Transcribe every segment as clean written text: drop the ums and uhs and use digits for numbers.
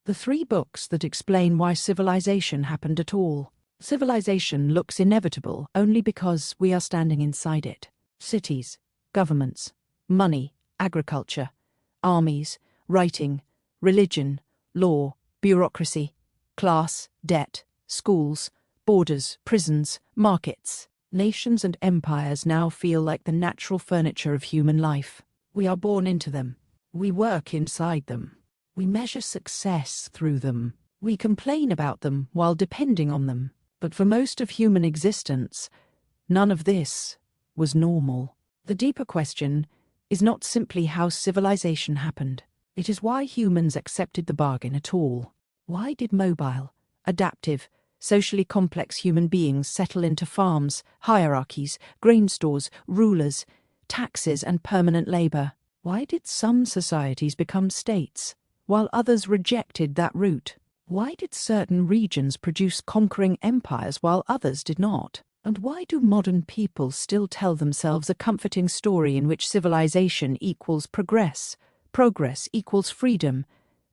The three books that explain why civilization happened at all. Civilization looks inevitable only because we are standing inside it. Cities, governments, money, agriculture, armies, writing, religion, law, bureaucracy, class, debt, schools, borders, prisons, markets. Nations and empires now feel like the natural furniture of human life. We are born into them. We work inside them. We measure success through them. We complain about them while depending on them. But for most of human existence, none of this was normal. The deeper question is not simply how civilization happened. It is why humans accepted the bargain at all. Why did mobile, adaptive, socially complex human beings settle into farms, hierarchies, grain stores, rulers, taxes, and permanent labor? Why did some societies become states, while others rejected that route? Why did certain regions produce conquering empires while others did not? And why do modern people still tell themselves a comforting story in which civilization equals progress, progress equals freedom,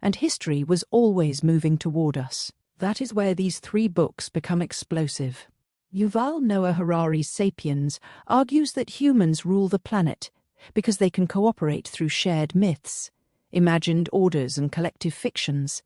and history was always moving toward us? That is where these three books become explosive. Yuval Noah Harari's Sapiens argues that humans rule the planet because they can cooperate through shared myths, imagined orders, and collective fictions.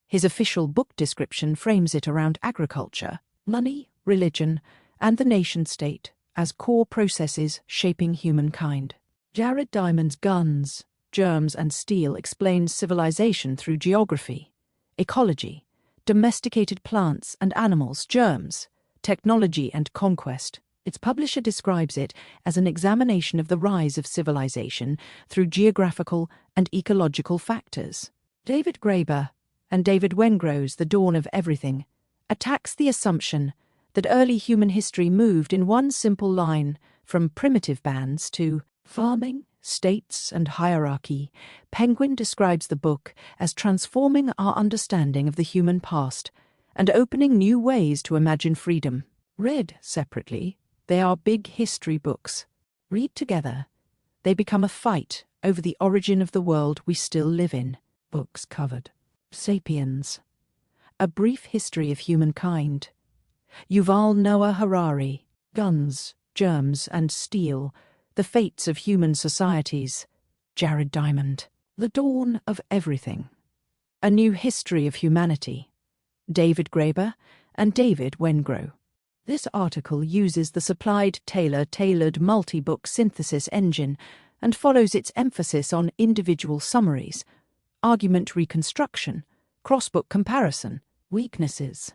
His official book description frames it around agriculture, money, religion, and the nation-state as core processes shaping humankind. Jared Diamond's Guns, Germs, and Steel explains civilization through geography, ecology, domesticated plants and animals, germs, technology, and conquest. Its publisher describes it as an examination of the rise of civilization through geographical and ecological factors. David Graeber and David Wengrow's The Dawn of Everything attacks the assumption that early human history moved in one simple line from primitive bands to farming, states, and hierarchy. Penguin describes the book as transforming our understanding of the human past and opening new ways to imagine freedom. Read separately, they are big history books. Read together, they become a fight over the origin of the world we still live in. Books covered. Sapiens, A Brief History of Humankind. Yuval Noah Harari, Guns, Germs, and Steel, The Fates of Human Societies. Jared Diamond. The Dawn of Everything, A New History of Humanity. David Graeber and David Wengrow. This article uses the supplied tailored multi-book synthesis engine and follows its emphasis on individual summaries, argument reconstruction, cross-book comparison, weaknesses,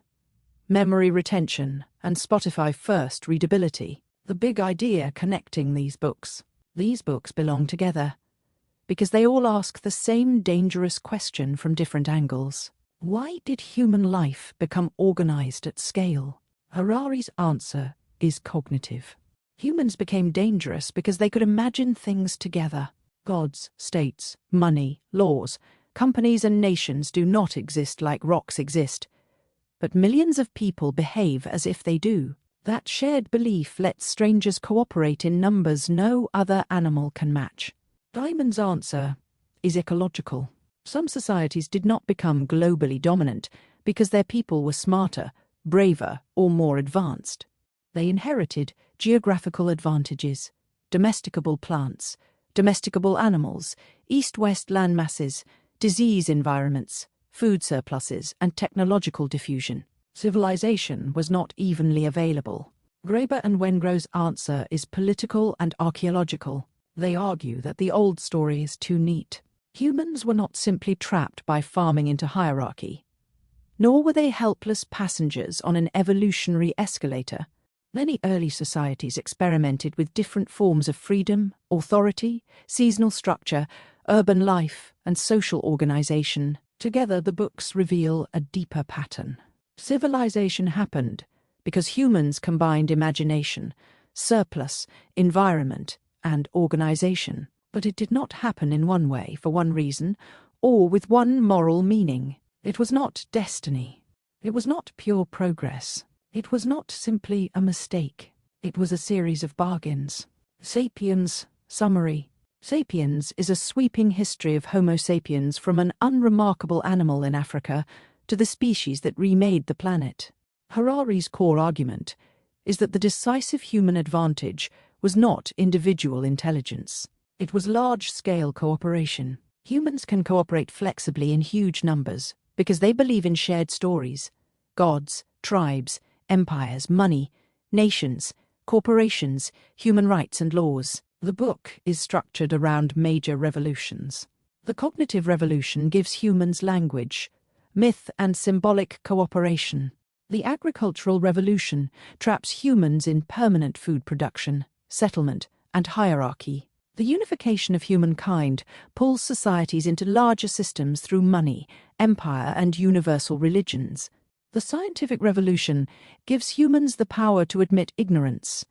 memory retention, and Spotify first readability. The big idea connecting these books. These books belong together because they all ask the same dangerous question from different angles. Why did human life become organized at scale? Harari's answer is cognitive. Humans became dangerous because they could imagine things together. Gods, states, money, laws, companies, and nations do not exist like rocks exist, but millions of people behave as if they do. That shared belief lets strangers cooperate in numbers no other animal can match. Diamond's answer is ecological. Some societies did not become globally dominant because their people were smarter, braver, or more advanced. They inherited geographical advantages, domesticable plants, domesticable animals, east-west landmasses, disease environments, food surpluses, and technological diffusion. Civilization was not evenly available. Graeber and Wengrow's answer is political and archaeological. They argue that the old story is too neat. Humans were not simply trapped by farming into hierarchy, nor were they helpless passengers on an evolutionary escalator. Many early societies experimented with different forms of freedom, authority, seasonal structure, urban life, and social organization. Together, the books reveal a deeper pattern. Civilization happened because humans combined imagination, surplus, environment, and organization. But it did not happen in one way, for one reason, or with one moral meaning. It was not destiny. It was not pure progress. It was not simply a mistake. It was a series of bargains. Sapiens, summary. Sapiens is a sweeping history of Homo sapiens from an unremarkable animal in Africa to the species that remade the planet. Harari's core argument is that the decisive human advantage was not individual intelligence. It was large-scale cooperation. Humans can cooperate flexibly in huge numbers because they believe in shared stories, gods, tribes, empires, money, nations, corporations, human rights and laws. The book is structured around major revolutions. The cognitive revolution gives humans language, myth and symbolic cooperation. The agricultural revolution traps humans in permanent food production, settlement, and hierarchy. The unification of humankind pulls societies into larger systems through money, empire, and universal religions. The scientific revolution gives humans the power to admit ignorance,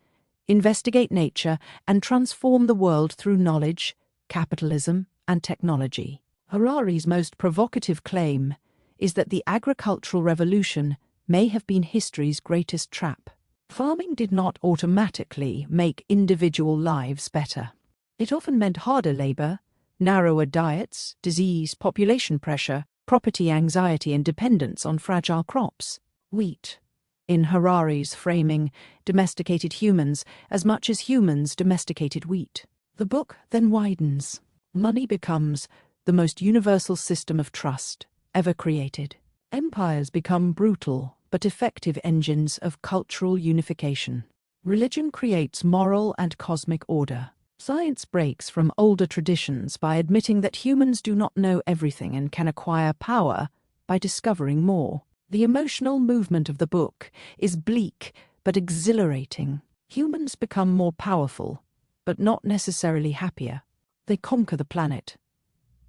investigate nature, and transform the world through knowledge, capitalism, and technology. Harari's most provocative claim is that the agricultural revolution may have been history's greatest trap. Farming did not automatically make individual lives better. It often meant harder labor, narrower diets, disease, population pressure, property anxiety, and dependence on fragile crops. Wheat, in Harari's framing, domesticated humans as much as humans domesticated wheat. The book then widens. Money becomes the most universal system of trust ever created. Empires become brutal but effective engines of cultural unification. Religion creates moral and cosmic order. Science breaks from older traditions by admitting that humans do not know everything and can acquire power by discovering more. The emotional movement of the book is bleak but exhilarating. Humans become more powerful, but not necessarily happier. They conquer the planet,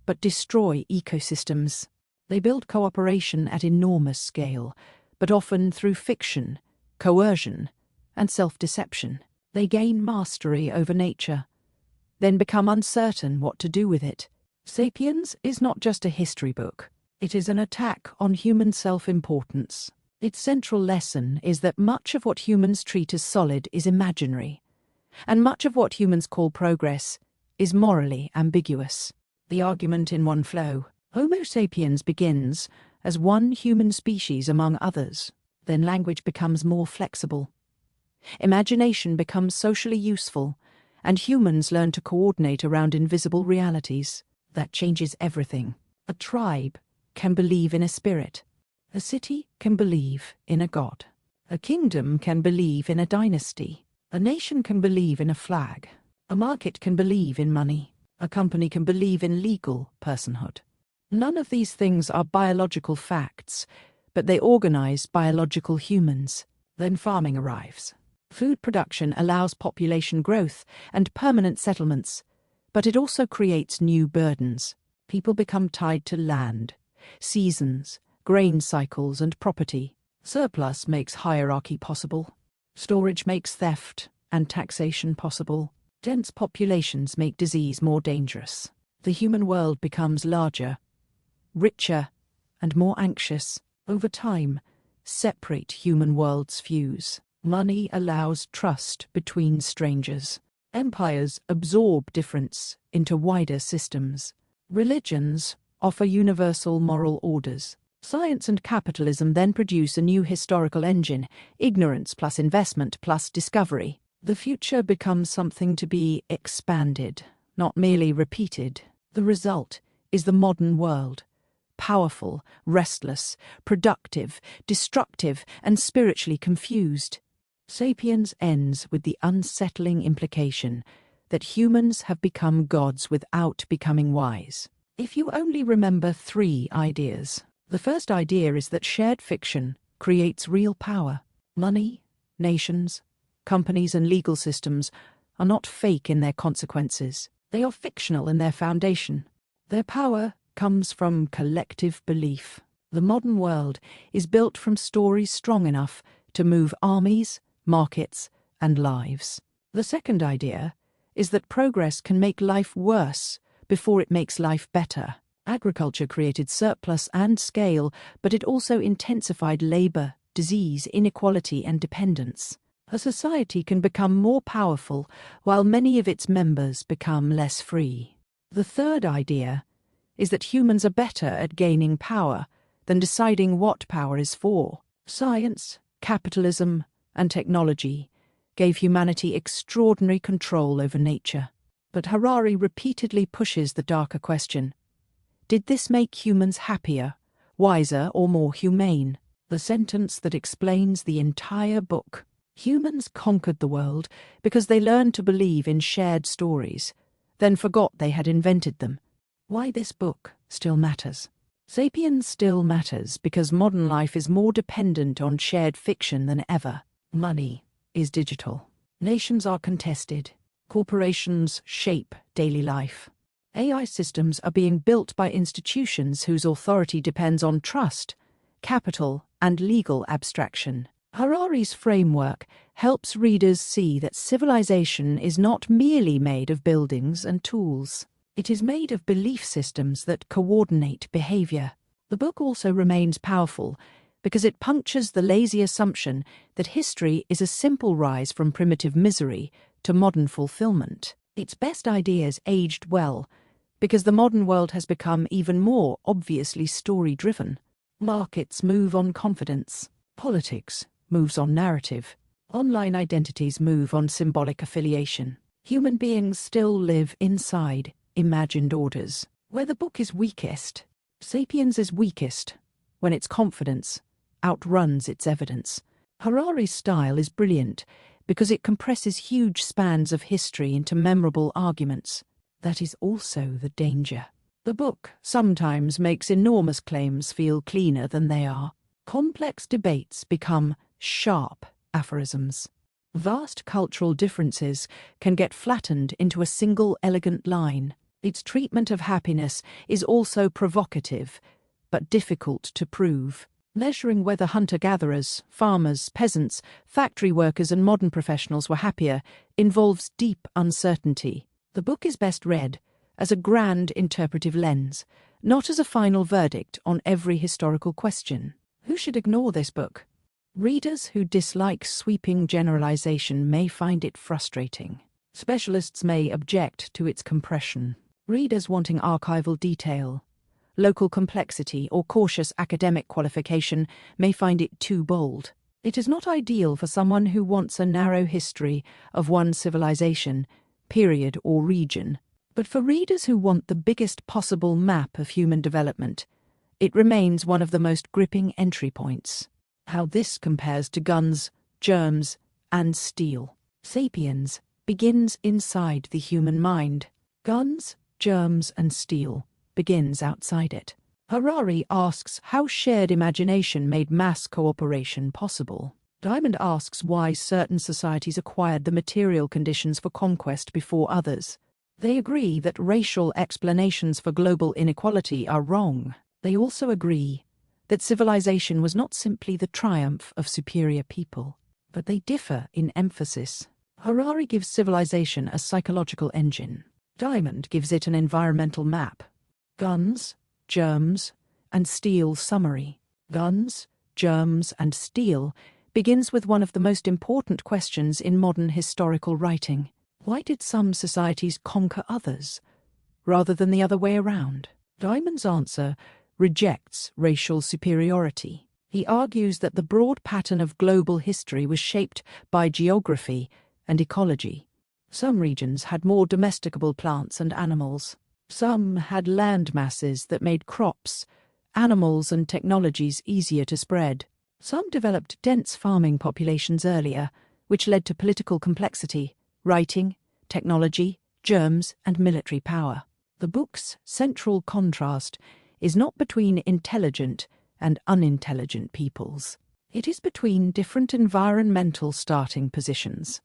but destroy ecosystems. They build cooperation at enormous scale, but often through fiction, coercion, and self-deception. They gain mastery over nature, then become uncertain what to do with it. Sapiens is not just a history book. It is an attack on human self-importance. Its central lesson is that much of what humans treat as solid is imaginary, and much of what humans call progress is morally ambiguous. The argument in one flow: Homo sapiens begins as one human species among others. Then language becomes more flexible. Imagination becomes socially useful, and humans learn to coordinate around invisible realities. That changes everything. A tribe can believe in a spirit. A city can believe in a god. A kingdom can believe in a dynasty. A nation can believe in a flag. A market can believe in money. A company can believe in legal personhood. None of these things are biological facts, but they organize biological humans. Then farming arrives. Food production allows population growth and permanent settlements, but it also creates new burdens. People become tied to land, seasons, grain cycles, and property. Surplus makes hierarchy possible. Storage makes theft and taxation possible. Dense populations make disease more dangerous. The human world becomes larger, richer, and more anxious. Over time, separate human worlds fuse. Money allows trust between strangers. Empires absorb difference into wider systems. Religions offer universal moral orders. Science and capitalism then produce a new historical engine: ignorance plus investment plus discovery. The future becomes something to be expanded, not merely repeated. The result is the modern world: powerful, restless, productive, destructive, and spiritually confused. Sapiens ends with the unsettling implication that humans have become gods without becoming wise. If you only remember 3 ideas. The first idea is that shared fiction creates real power. Money, nations, companies, and legal systems are not fake in their consequences. They are fictional in their foundation. Their power comes from collective belief. The modern world is built from stories strong enough to move armies, markets, and lives. The second idea is that progress can make life worse before it makes life better. Agriculture created surplus and scale, but it also intensified labor, disease, inequality, and dependence. A society can become more powerful while many of its members become less free. The third idea is that humans are better at gaining power than deciding what power is for. Science, capitalism, and technology gave humanity extraordinary control over nature. But Harari repeatedly pushes the darker question: did this make humans happier, wiser, or more humane? The sentence that explains the entire book. Humans conquered the world because they learned to believe in shared stories, then forgot they had invented them. Why this book still matters. Sapiens still matters because modern life is more dependent on shared fiction than ever. Money is digital. Nations are contested. Corporations shape daily life. AI systems are being built by institutions whose authority depends on trust, capital, and legal abstraction. Harari's framework helps readers see that civilization is not merely made of buildings and tools. It is made of belief systems that coordinate behavior. The book also remains powerful because it punctures the lazy assumption that history is a simple rise from primitive misery to modern fulfillment. Its best ideas aged well because the modern world has become even more obviously story-driven. Markets move on confidence. Politics moves on narrative. Online identities move on symbolic affiliation. Human beings still live inside imagined orders. Where the book is weakest, Sapiens is weakest when its confidence outruns its evidence. Harari's style is brilliant because it compresses huge spans of history into memorable arguments. That is also the danger. The book sometimes makes enormous claims feel cleaner than they are. Complex debates become sharp aphorisms. Vast cultural differences can get flattened into a single elegant line. Its treatment of happiness is also provocative, but difficult to prove. Measuring whether hunter-gatherers, farmers, peasants, factory workers, and modern professionals were happier involves deep uncertainty. The book is best read as a grand interpretive lens, not as a final verdict on every historical question. Who should ignore this book? Readers who dislike sweeping generalization may find it frustrating. Specialists may object to its compression. Readers wanting archival detail, local complexity, or cautious academic qualification may find it too bold. It is not ideal for someone who wants a narrow history of one civilization, period, or region. But for readers who want the biggest possible map of human development, it remains one of the most gripping entry points. How this compares to Guns, Germs, and Steel. Sapiens begins inside the human mind. Guns, Germs, and Steel begins outside it. Harari asks how shared imagination made mass cooperation possible. Diamond asks why certain societies acquired the material conditions for conquest before others. They agree that racial explanations for global inequality are wrong. They also agree that civilization was not simply the triumph of superior people, but they differ in emphasis. Harari gives civilization a psychological engine. Diamond gives it an environmental map. Guns, Germs, and Steel summary. Guns, Germs, and Steel begins with one of the most important questions in modern historical writing. Why did some societies conquer others, rather than the other way around? Diamond's answer rejects racial superiority. He argues that the broad pattern of global history was shaped by geography and ecology. Some regions had more domesticable plants and animals. Some had land masses that made crops, animals, and technologies easier to spread. Some developed dense farming populations earlier, which led to political complexity, writing, technology, germs, and military power. The book's central contrast is not between intelligent and unintelligent peoples. It is between different environmental starting positions.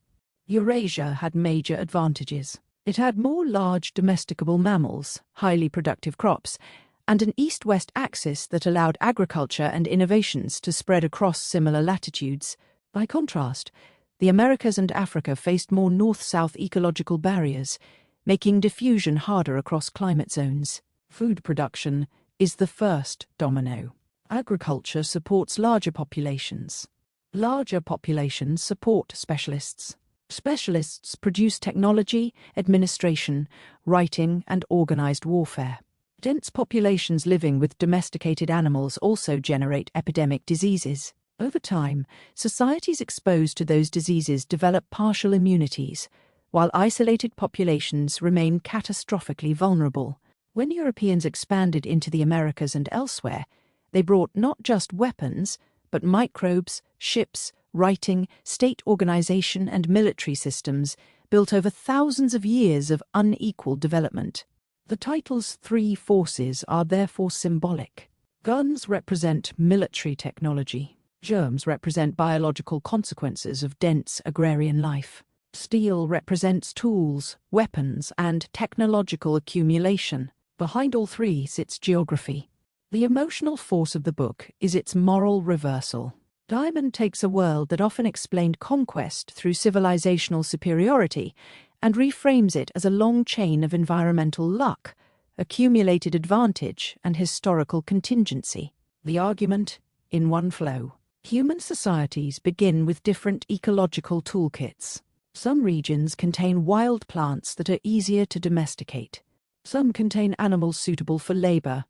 Eurasia had major advantages. It had more large domesticable mammals, highly productive crops, and an east-west axis that allowed agriculture and innovations to spread across similar latitudes. By contrast, the Americas and Africa faced more north-south ecological barriers, making diffusion harder across climate zones. Food production is the first domino. Agriculture supports larger populations. Larger populations support specialists. Specialists produce technology, administration, writing, and organized warfare. Dense populations living with domesticated animals also generate epidemic diseases. Over time, societies exposed to those diseases develop partial immunities, while isolated populations remain catastrophically vulnerable. When Europeans expanded into the Americas and elsewhere, they brought not just weapons, but microbes, ships, writing, state organization, and military systems built over thousands of years of unequal development. The title's three forces are therefore symbolic. Guns represent military technology. Germs represent biological consequences of dense agrarian life. Steel represents tools, weapons, and technological accumulation. Behind all three sits geography. The emotional force of the book is its moral reversal. Diamond takes a world that often explained conquest through civilizational superiority and reframes it as a long chain of environmental luck, accumulated advantage, and historical contingency. The argument, in one flow. Human societies begin with different ecological toolkits. Some regions contain wild plants that are easier to domesticate. Some contain animals suitable for labor,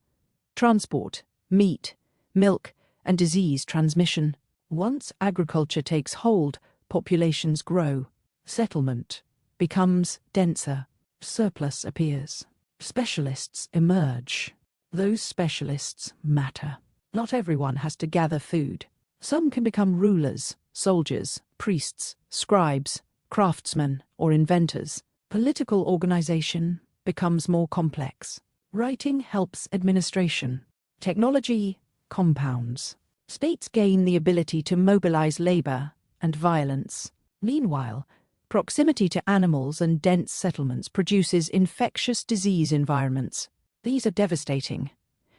transport, meat, milk, and disease transmission. Once agriculture takes hold, populations grow. Settlement becomes denser. Surplus appears. Specialists emerge. Those specialists matter. Not everyone has to gather food. Some can become rulers, soldiers, priests, scribes, craftsmen, or inventors. Political organization becomes more complex. Writing helps administration. Technology compounds. States gain the ability to mobilize labor and violence. Meanwhile, proximity to animals and dense settlements produces infectious disease environments. These are devastating,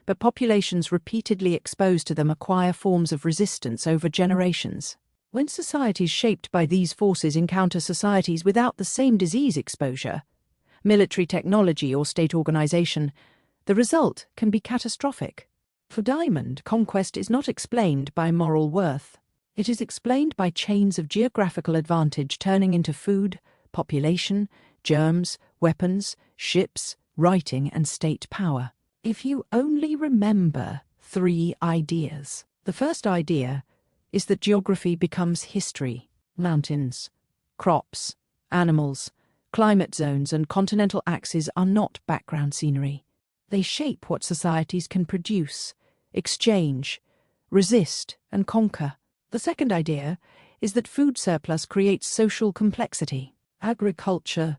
but populations repeatedly exposed to them acquire forms of resistance over generations. When societies shaped by these forces encounter societies without the same disease exposure, military technology or state organization, the result can be catastrophic. For Diamond, conquest is not explained by moral worth. It is explained by chains of geographical advantage turning into food, population, germs, weapons, ships, writing, and state power. If you only remember three ideas. The first idea is that geography becomes history. Mountains, crops, animals, climate zones, and continental axes are not background scenery. They shape what societies can produce, exchange, resist, and conquer. The second idea is that food surplus creates social complexity. Agriculture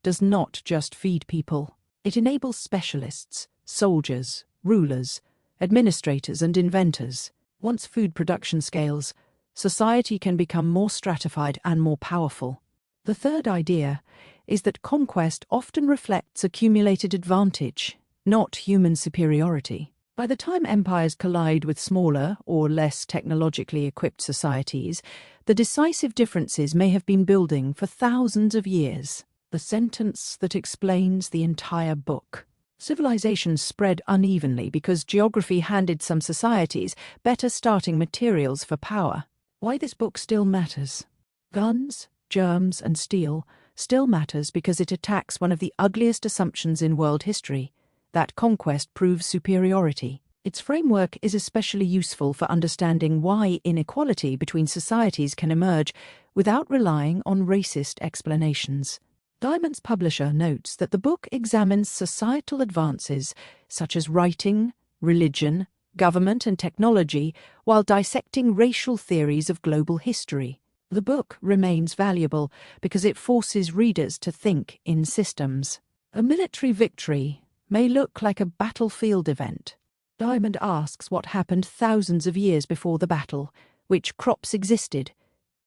does not just feed people. It enables specialists, soldiers, rulers, administrators, and inventors. Once food production scales, society can become more stratified and more powerful. The third idea is that conquest often reflects accumulated advantage, not human superiority. By the time empires collide with smaller or less technologically equipped societies, the decisive differences may have been building for thousands of years. The sentence that explains the entire book. Civilization spread unevenly because geography handed some societies better starting materials for power. Why this book still matters. Guns, germs, and steel still matters because it attacks one of the ugliest assumptions in world history, that conquest proves superiority. Its framework is especially useful for understanding why inequality between societies can emerge without relying on racist explanations. Diamond's publisher notes that the book examines societal advances such as writing, religion, government, and technology while dissecting racial theories of global history. The book remains valuable because it forces readers to think in systems. A military victory may look like a battlefield event. Diamond asks what happened thousands of years before the battle, which crops existed,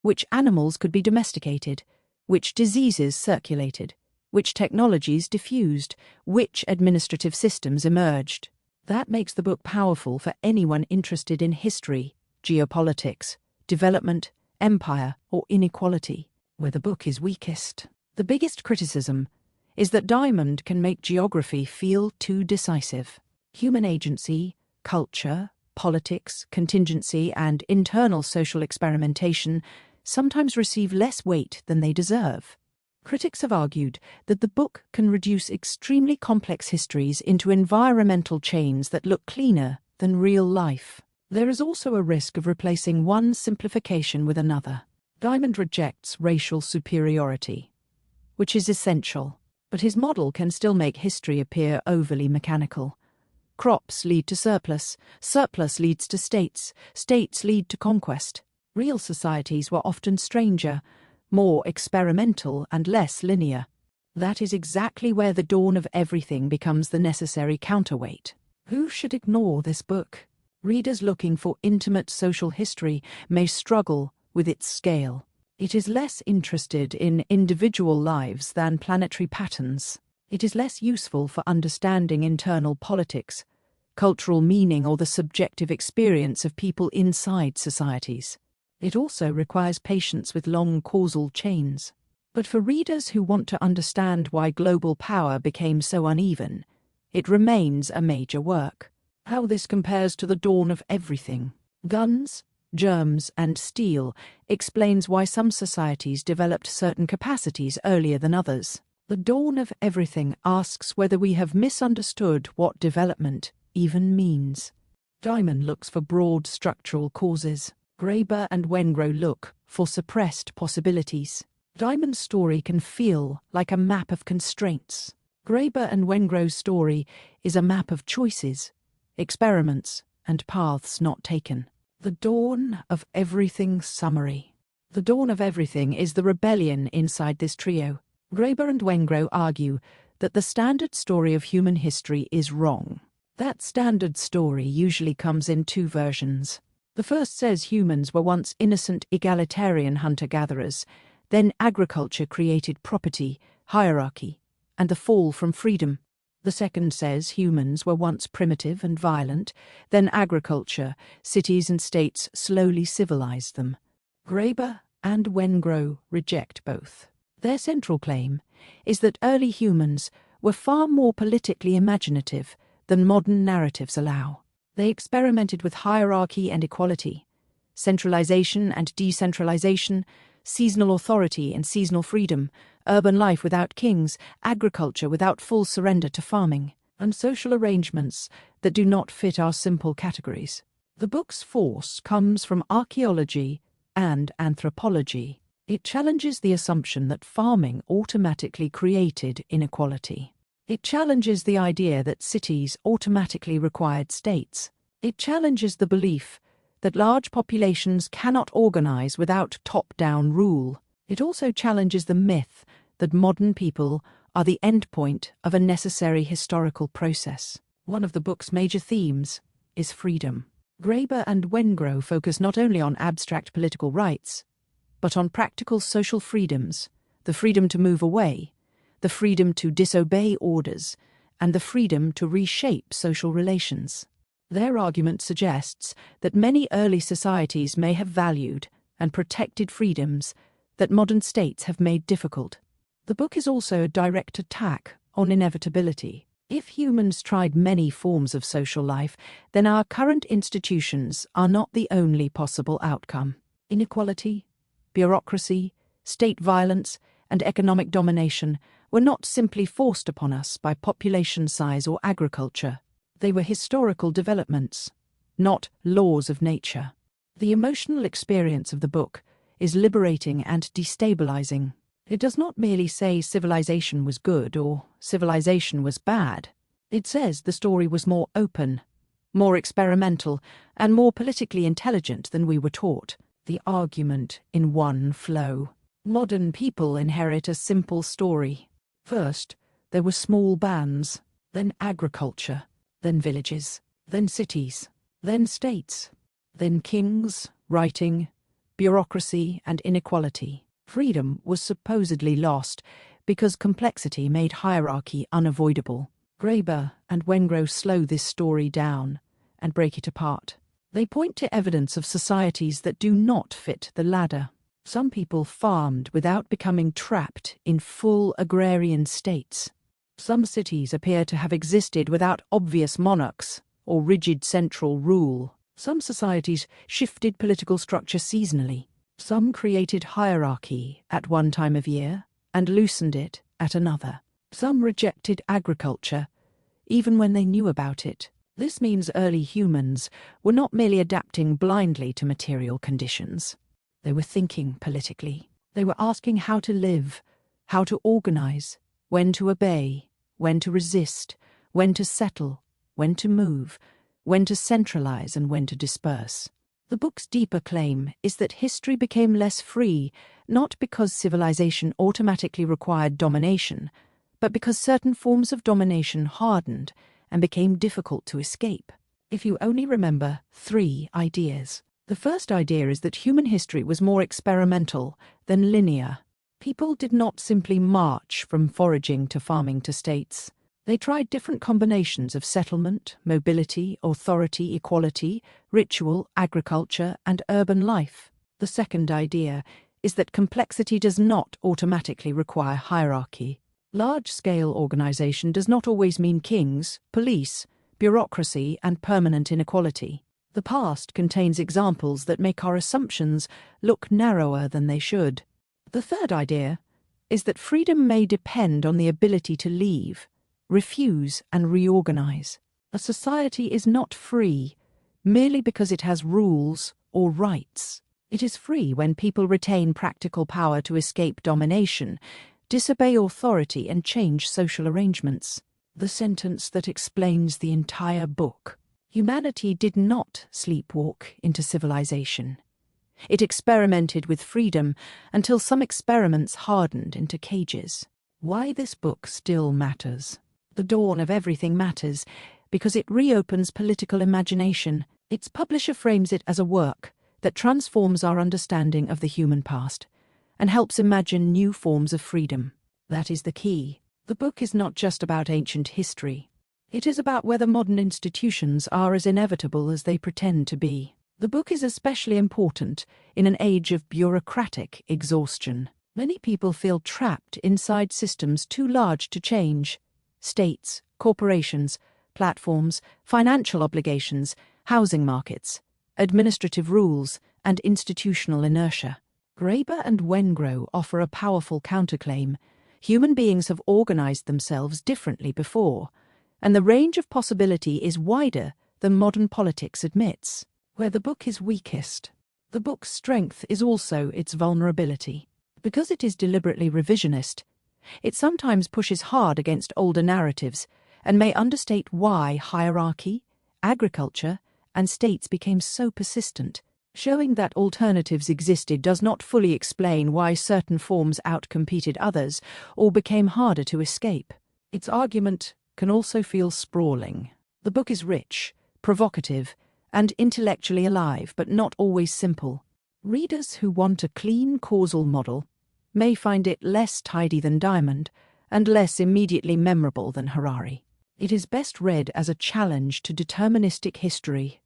which animals could be domesticated, which diseases circulated, which technologies diffused, which administrative systems emerged. That makes the book powerful for anyone interested in history, geopolitics, development, empire, or inequality. Where the book is weakest. The biggest criticism is that Diamond can make geography feel too decisive. Human agency, culture, politics, contingency, and internal social experimentation sometimes receive less weight than they deserve. Critics have argued that the book can reduce extremely complex histories into environmental chains that look cleaner than real life. There is also a risk of replacing one simplification with another. Diamond rejects racial superiority, which is essential, but his model can still make history appear overly mechanical. Crops lead to surplus, surplus leads to states, states lead to conquest. Real societies were often stranger, more experimental and less linear. That is exactly where the dawn of everything becomes the necessary counterweight. Who should ignore this book? Readers looking for intimate social history may struggle with its scale. It is less interested in individual lives than planetary patterns. It is less useful for understanding internal politics, cultural meaning, or the subjective experience of people inside societies. It also requires patience with long causal chains. But for readers who want to understand why global power became so uneven, it remains a major work. How this compares to the dawn of everything, guns, germs, and steel, explains why some societies developed certain capacities earlier than others. The dawn of everything asks whether we have misunderstood what development even means. Diamond looks for broad structural causes. Graeber and Wengrow look for suppressed possibilities. Diamond's story can feel like a map of constraints. Graeber and Wengrow's story is a map of choices, experiments, and paths not taken. The dawn of everything summary. The dawn of everything is the rebellion inside this trio. Graeber and Wengrow argue that the standard story of human history is wrong. That standard story usually comes in two versions. The first says humans were once innocent egalitarian hunter-gatherers, then agriculture created property, hierarchy, and the fall from freedom. The second says humans were once primitive and violent, then agriculture, cities and states slowly civilized them. Graeber and Wengrow reject both. Their central claim is that early humans were far more politically imaginative than modern narratives allow. They experimented with hierarchy and equality, centralization and decentralization, seasonal authority and seasonal freedom, urban life without kings, agriculture without full surrender to farming, and social arrangements that do not fit our simple categories. The book's force comes from archaeology and anthropology. It challenges the assumption that farming automatically created inequality. It challenges the idea that cities automatically required states. It challenges the belief that large populations cannot organize without top-down rule. It also challenges the myth that modern people are the endpoint of a necessary historical process. One of the book's major themes is freedom. Graeber and Wengrow focus not only on abstract political rights, but on practical social freedoms, the freedom to move away, the freedom to disobey orders, and the freedom to reshape social relations. Their argument suggests that many early societies may have valued and protected freedoms that modern states have made difficult. The book is also a direct attack on inevitability. If humans tried many forms of social life, then our current institutions are not the only possible outcome. Inequality, bureaucracy, state violence, and economic domination were not simply forced upon us by population size or agriculture. They were historical developments, not laws of nature. The emotional experience of the book is liberating and destabilizing. It does not merely say civilization was good or civilization was bad. It says the story was more open, more experimental, and more politically intelligent than we were taught. The argument in one flow. Modern people inherit a simple story. First, there were small bands, then agriculture, then villages, then cities, then states, then kings, writing, bureaucracy, and inequality. Freedom was supposedly lost because complexity made hierarchy unavoidable. Graeber and Wengrow slow this story down and break it apart. They point to evidence of societies that do not fit the ladder. Some people farmed without becoming trapped in full agrarian states. Some cities appear to have existed without obvious monarchs or rigid central rule. Some societies shifted political structure seasonally. Some created hierarchy at one time of year and loosened it at another. Some rejected agriculture, even when they knew about it. This means early humans were not merely adapting blindly to material conditions. They were thinking politically. They were asking how to live, how to organize, when to obey, when to resist, when to settle, when to move, when to centralize and when to disperse. The book's deeper claim is that history became less free, not because civilization automatically required domination, but because certain forms of domination hardened and became difficult to escape. If you only remember 3 ideas. The first idea is that human history was more experimental than linear. People did not simply march from foraging to farming to states. They tried different combinations of settlement, mobility, authority, equality, ritual, agriculture, and urban life. The second idea is that complexity does not automatically require hierarchy. Large-scale organization does not always mean kings, police, bureaucracy, and permanent inequality. The past contains examples that make our assumptions look narrower than they should. The third idea is that freedom may depend on the ability to leave, refuse, and reorganize. A society is not free merely because it has rules or rights. It is free when people retain practical power to escape domination, disobey authority, and change social arrangements. The sentence that explains the entire book. Humanity did not sleepwalk into civilization. It experimented with freedom until some experiments hardened into cages. Why this book still matters. The dawn of everything matters because it reopens political imagination. Its publisher frames it as a work that transforms our understanding of the human past and helps imagine new forms of freedom. That is the key. The book is not just about ancient history. It is about whether modern institutions are as inevitable as they pretend to be. The book is especially important in an age of bureaucratic exhaustion. Many people feel trapped inside systems too large to change. States, corporations, platforms, financial obligations, housing markets, administrative rules, and institutional inertia. Graeber and Wengrow offer a powerful counterclaim. Human beings have organized themselves differently before, and the range of possibility is wider than modern politics admits. Where the book is weakest, the book's strength is also its vulnerability. Because it is deliberately revisionist, it sometimes pushes hard against older narratives and may understate why hierarchy, agriculture, and states became so persistent. Showing that alternatives existed does not fully explain why certain forms outcompeted others or became harder to escape. Its argument can also feel sprawling. The book is rich, provocative, and intellectually alive, but not always simple. Readers who want a clean causal model may find it less tidy than Diamond and less immediately memorable than Harari. It is best read as a challenge to deterministic history,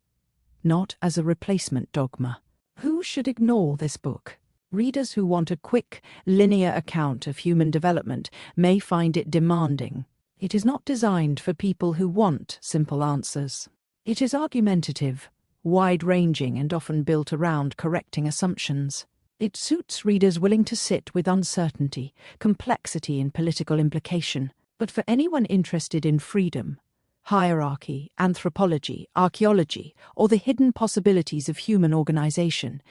not as a replacement dogma. Who should ignore this book? Readers who want a quick, linear account of human development may find it demanding. It is not designed for people who want simple answers. It is argumentative, wide-ranging, and often built around correcting assumptions. It suits readers willing to sit with uncertainty, complexity, and political implication. But for anyone interested in freedom, hierarchy, anthropology, archaeology, or the hidden possibilities of human organization,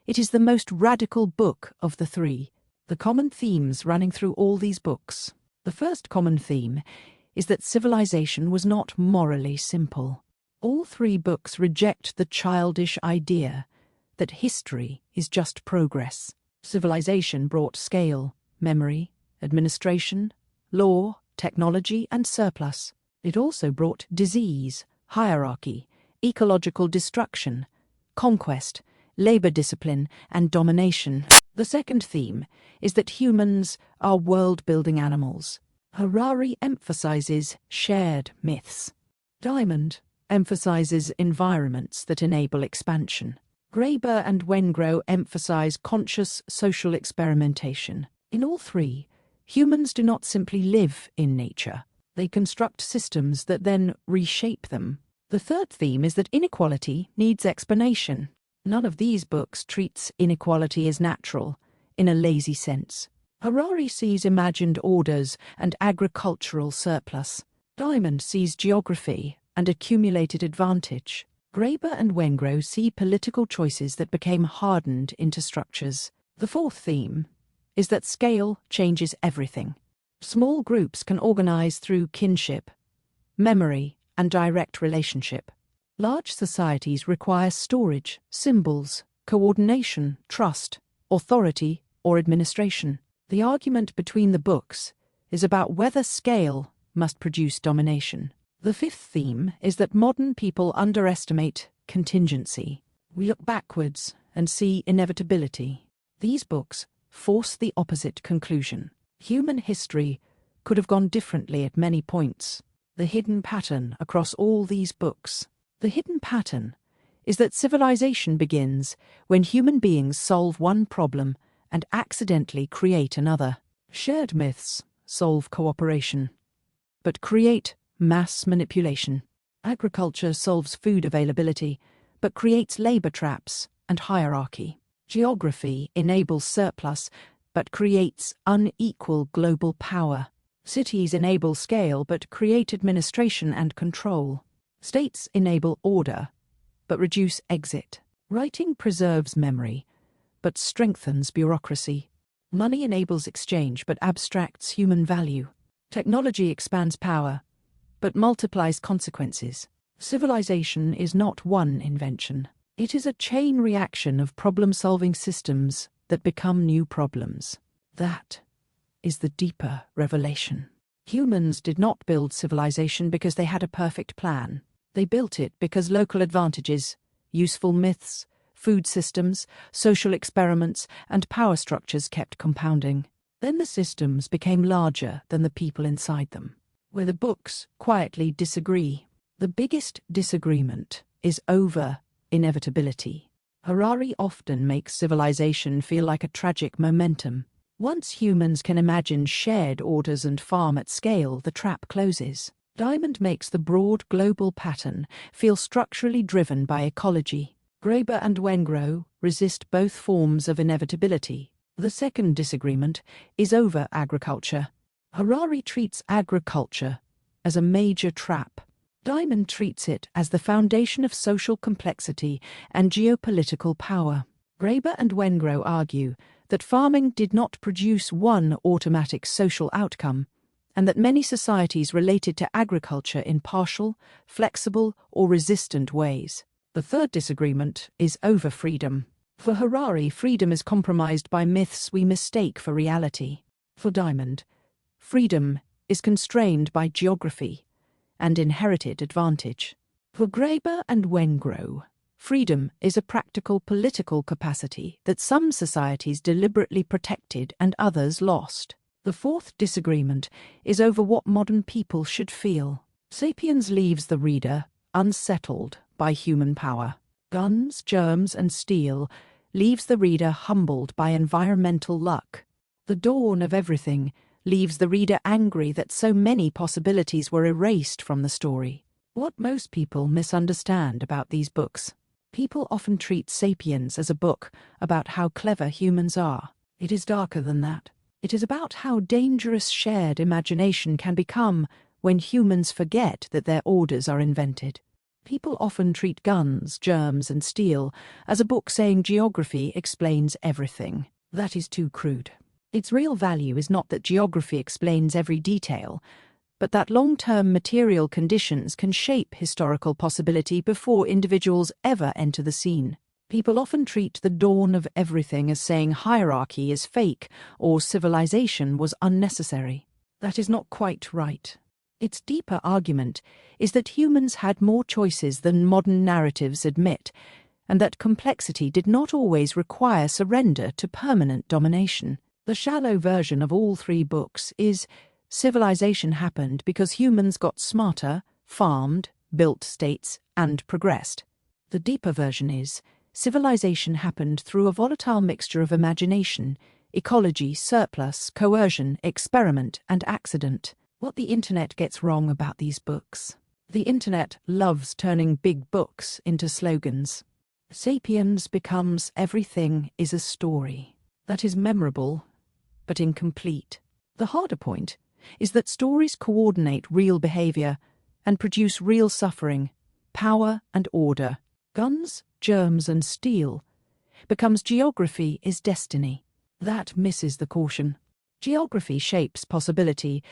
it is the most radical book of the 3. The common themes running through all these books. The first common theme is that civilization was not morally simple. All 3 books reject the childish idea that history is just progress. Civilization brought scale, memory, administration, law, technology, and surplus. It also brought disease, hierarchy, ecological destruction, conquest, labor discipline, and domination. The second theme is that humans are world-building animals. Harari emphasizes shared myths. Diamond emphasizes environments that enable expansion. Graeber and Wengrow emphasize conscious social experimentation. In all 3, humans do not simply live in nature. They construct systems that then reshape them. The third theme is that inequality needs explanation. None of these books treats inequality as natural, in a lazy sense. Harari sees imagined orders and agricultural surplus. Diamond sees geography and accumulated advantage. Graeber and Wengrow see political choices that became hardened into structures. The fourth theme is that scale changes everything. Small groups can organize through kinship, memory, and direct relationship. Large societies require storage, symbols, coordination, trust, authority, or administration. The argument between the books is about whether scale must produce domination. The fifth theme is that modern people underestimate contingency. We look backwards and see inevitability. These books force the opposite conclusion. Human history could have gone differently at many points. The hidden pattern across all these books. The hidden pattern is that civilization begins when human beings solve one problem and accidentally create another. Shared myths solve cooperation, but create mass manipulation. Agriculture solves food availability, but creates labor traps and hierarchy. Geography enables surplus, but creates unequal global power. Cities enable scale, but create administration and control. States enable order, but reduce exit. Writing preserves memory, but strengthens bureaucracy. Money enables exchange, but abstracts human value. Technology expands power, but multiplies consequences. Civilization is not one invention. It is a chain reaction of problem-solving systems that become new problems. That is the deeper revelation. Humans did not build civilization because they had a perfect plan. They built it because local advantages, useful myths, food systems, social experiments, and power structures kept compounding. Then the systems became larger than the people inside them. Where the books quietly disagree. The biggest disagreement is over inevitability. Harari often makes civilization feel like a tragic momentum. Once humans can imagine shared orders and farm at scale, the trap closes. Diamond makes the broad global pattern feel structurally driven by ecology. Graeber and Wengrow resist both forms of inevitability. The second disagreement is over agriculture. Harari treats agriculture as a major trap. Diamond treats it as the foundation of social complexity and geopolitical power. Graeber and Wengrow argue that farming did not produce one automatic social outcome, and that many societies related to agriculture in partial, flexible, or resistant ways. The third disagreement is over freedom. For Harari, freedom is compromised by myths we mistake for reality. For Diamond, freedom is constrained by geography and inherited advantage. For Graeber and Wengrow, freedom is a practical political capacity that some societies deliberately protected and others lost. The fourth disagreement is over what modern people should feel. Sapiens leaves the reader unsettled by human power. Guns, germs, and steel leaves the reader humbled by environmental luck. The dawn of everything leaves the reader angry that so many possibilities were erased from the story. What most people misunderstand about these books. People often treat Sapiens as a book about how clever humans are. It is darker than that. It is about how dangerous shared imagination can become when humans forget that their orders are invented. People often treat Guns, Germs, and Steel as a book saying geography explains everything. That is too crude. Its real value is not that geography explains every detail, but that long-term material conditions can shape historical possibility before individuals ever enter the scene. People often treat the dawn of everything as saying hierarchy is fake or civilization was unnecessary. That is not quite right. Its deeper argument is that humans had more choices than modern narratives admit, and that complexity did not always require surrender to permanent domination. The shallow version of all three books is civilization happened because humans got smarter, farmed, built states, and progressed. The deeper version is civilization happened through a volatile mixture of imagination, ecology, surplus, coercion, experiment, and accident. What the internet gets wrong about these books. The internet loves turning big books into slogans. Sapiens becomes everything is a story. That is memorable, but incomplete. The harder point is that stories coordinate real behavior and produce real suffering, power and order. Guns, germs and steel becomes geography is destiny. That misses the caution. Geography shapes possibility,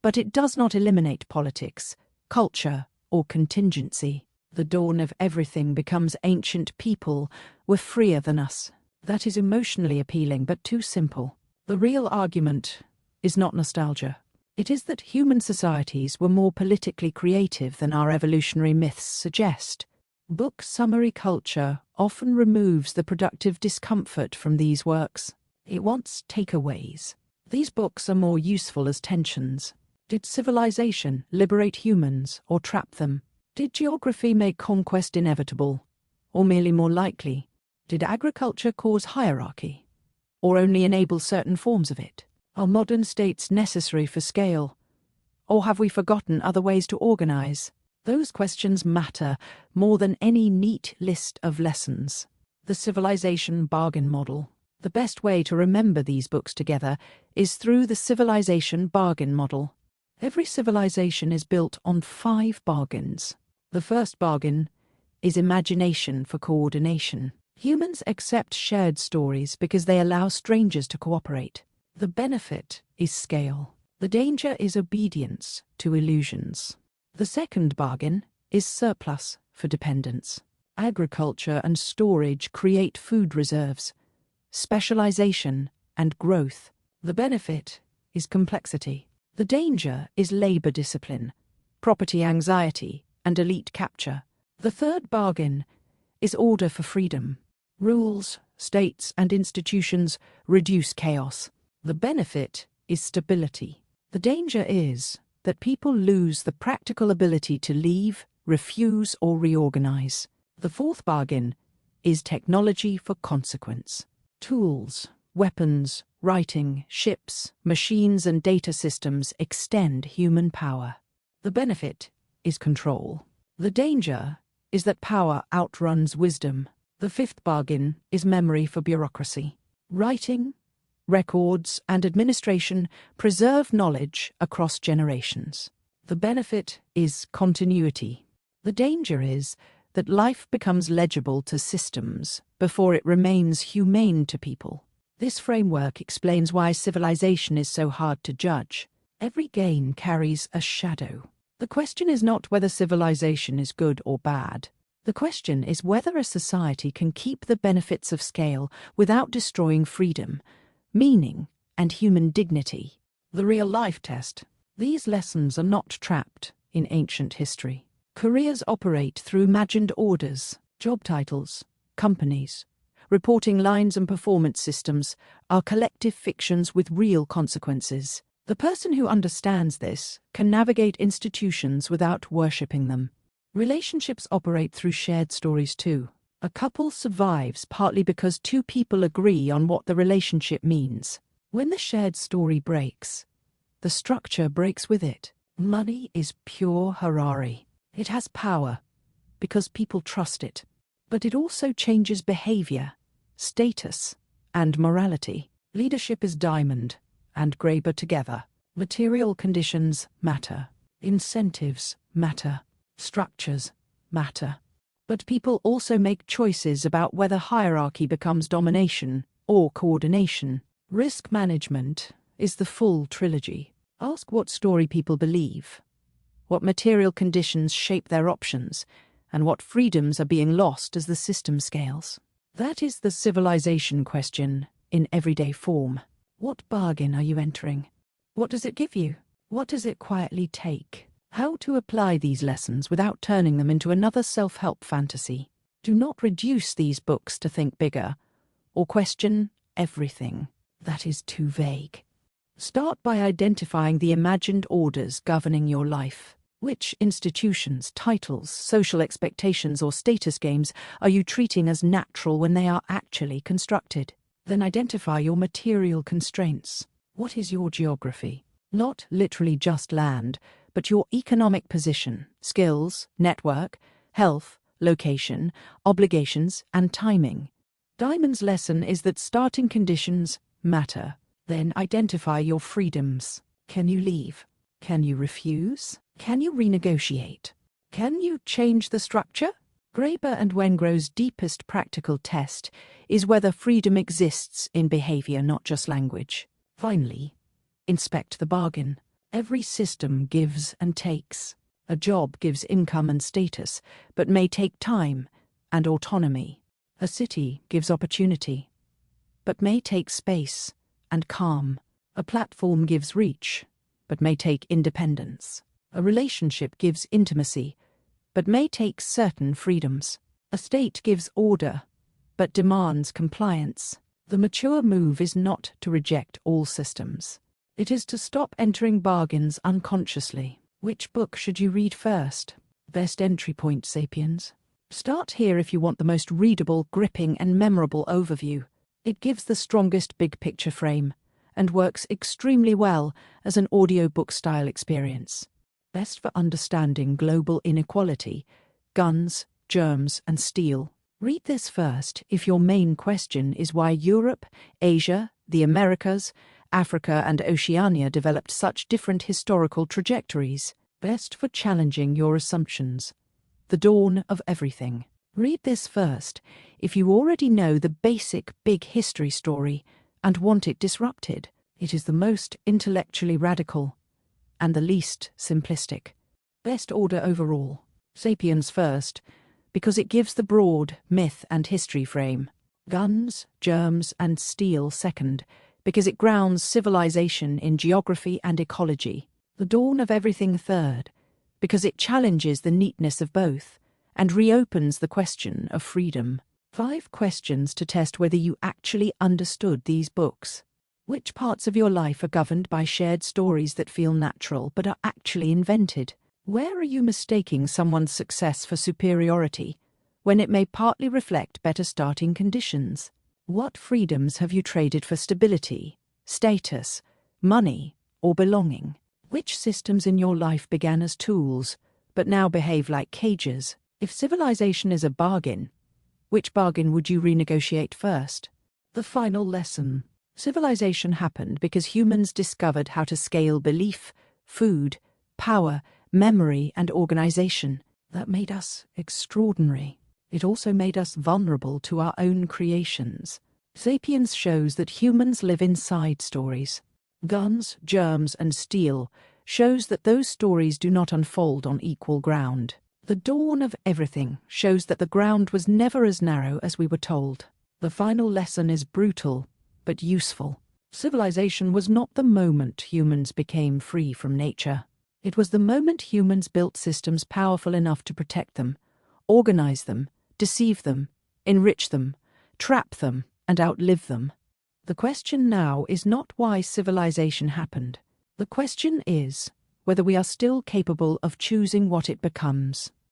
but it does not eliminate politics, culture, or contingency. The dawn of everything becomes ancient people were freer than us. That is emotionally appealing but too simple. The real argument is not nostalgia. It is that human societies were more politically creative than our evolutionary myths suggest. Book summary culture often removes the productive discomfort from these works. It wants takeaways. These books are more useful as tensions. Did civilization liberate humans or trap them? Did geography make conquest inevitable, or merely more likely? Did agriculture cause hierarchy, or only enable certain forms of it? Are modern states necessary for scale, or have we forgotten other ways to organize? Those questions matter more than any neat list of lessons. The Civilization bargain model. The best way to remember these books together is through the Civilization bargain model. Every civilization is built on 5 bargains. The first bargain is imagination for coordination. Humans accept shared stories because they allow strangers to cooperate. The benefit is scale. The danger is obedience to illusions. The second bargain is surplus for dependence. Agriculture and storage create food reserves, specialization and growth. The benefit is complexity. The danger is labor discipline, property anxiety, and elite capture. The third bargain is order for freedom. Rules, states, and institutions reduce chaos. The benefit is stability. The danger is that people lose the practical ability to leave, refuse, or reorganize. The fourth bargain is technology for consequence. Tools, weapons, writing, ships, machines, and data systems extend human power. The benefit is control. The danger is that power outruns wisdom. The fifth bargain is memory for bureaucracy. Writing, records, and administration preserve knowledge across generations. The benefit is continuity. The danger is that life becomes legible to systems before it remains humane to people. This framework explains why civilization is so hard to judge. Every gain carries a shadow. The question is not whether civilization is good or bad. The question is whether a society can keep the benefits of scale without destroying freedom, meaning, and human dignity. The real-life test. These lessons are not trapped in ancient history. Careers operate through imagined orders. Job titles, companies, reporting lines and performance systems are collective fictions with real consequences. The person who understands this can navigate institutions without worshipping them. Relationships operate through shared stories too. A couple survives partly because 2 people agree on what the relationship means. When the shared story breaks, the structure breaks with it. Money is pure hierarchy. It has power because people trust it, but it also changes behavior, status, and morality. Leadership is diamond and Graeber together. Material conditions matter. Incentives matter. Structures matter. But people also make choices about whether hierarchy becomes domination or coordination. Risk management is the full trilogy. Ask what story people believe, what material conditions shape their options, and what freedoms are being lost as the system scales. That is the civilization question in everyday form. What bargain are you entering? What does it give you? What does it quietly take? How to apply these lessons without turning them into another self-help fantasy. Do not reduce these books to think bigger, or question everything. That is too vague. Start by identifying the imagined orders governing your life. Which institutions, titles, social expectations, or status games are you treating as natural when they are actually constructed? Then identify your material constraints. What is your geography? Not literally just land, but but your economic position, skills, network, health, location, obligations, and timing. Diamond's lesson is that starting conditions matter. Then identify your freedoms. Can you leave? Can you refuse? Can you renegotiate? Can you change the structure? Graeber and Wengrow's deepest practical test is whether freedom exists in behavior, not just language. Finally, inspect the bargain. Every system gives and takes. A job gives income and status, but may take time and autonomy. A city gives opportunity, but may take space and calm. A platform gives reach, but may take independence. A relationship gives intimacy, but may take certain freedoms. A state gives order, but demands compliance. The mature move is not to reject all systems. It is to stop entering bargains unconsciously. Which book should you read first? Best entry point, Sapiens. Start here if you want the most readable, gripping, and memorable overview. It gives the strongest big-picture frame and works extremely well as an audiobook-style experience. Best for understanding global inequality, guns, germs, and steel. Read this first if your main question is why Europe, Asia, the Americas, Africa, and Oceania developed such different historical trajectories. Best for challenging your assumptions. The Dawn of Everything. Read this first if you already know the basic big history story and want it disrupted. It is the most intellectually radical and the least simplistic. Best order overall. Sapiens first, because it gives the broad myth and history frame. Guns, Germs, and Steel second, because it grounds civilization in geography and ecology. The Dawn of Everything third, because it challenges the neatness of both and reopens the question of freedom. 5 questions to test whether you actually understood these books. Which parts of your life are governed by shared stories that feel natural but are actually invented? Where are you mistaking someone's success for superiority when it may partly reflect better starting conditions? What freedoms have you traded for stability, status, money, or belonging? Which systems in your life began as tools but now behave like cages? If civilization is a bargain, which bargain would you renegotiate first? The final lesson. Civilization happened because humans discovered how to scale belief, food, power, memory, and organization. That made us extraordinary. It also made us vulnerable to our own creations. Sapiens shows that humans live inside stories. Guns, Germs, and Steel shows that those stories do not unfold on equal ground. The Dawn of Everything shows that the ground was never as narrow as we were told. The final lesson is brutal, but useful. Civilization was not the moment humans became free from nature. It was the moment humans built systems powerful enough to protect them, organize them, deceive them, enrich them, trap them, and outlive them. The question now is not why civilization happened. The question is whether we are still capable of choosing what it becomes.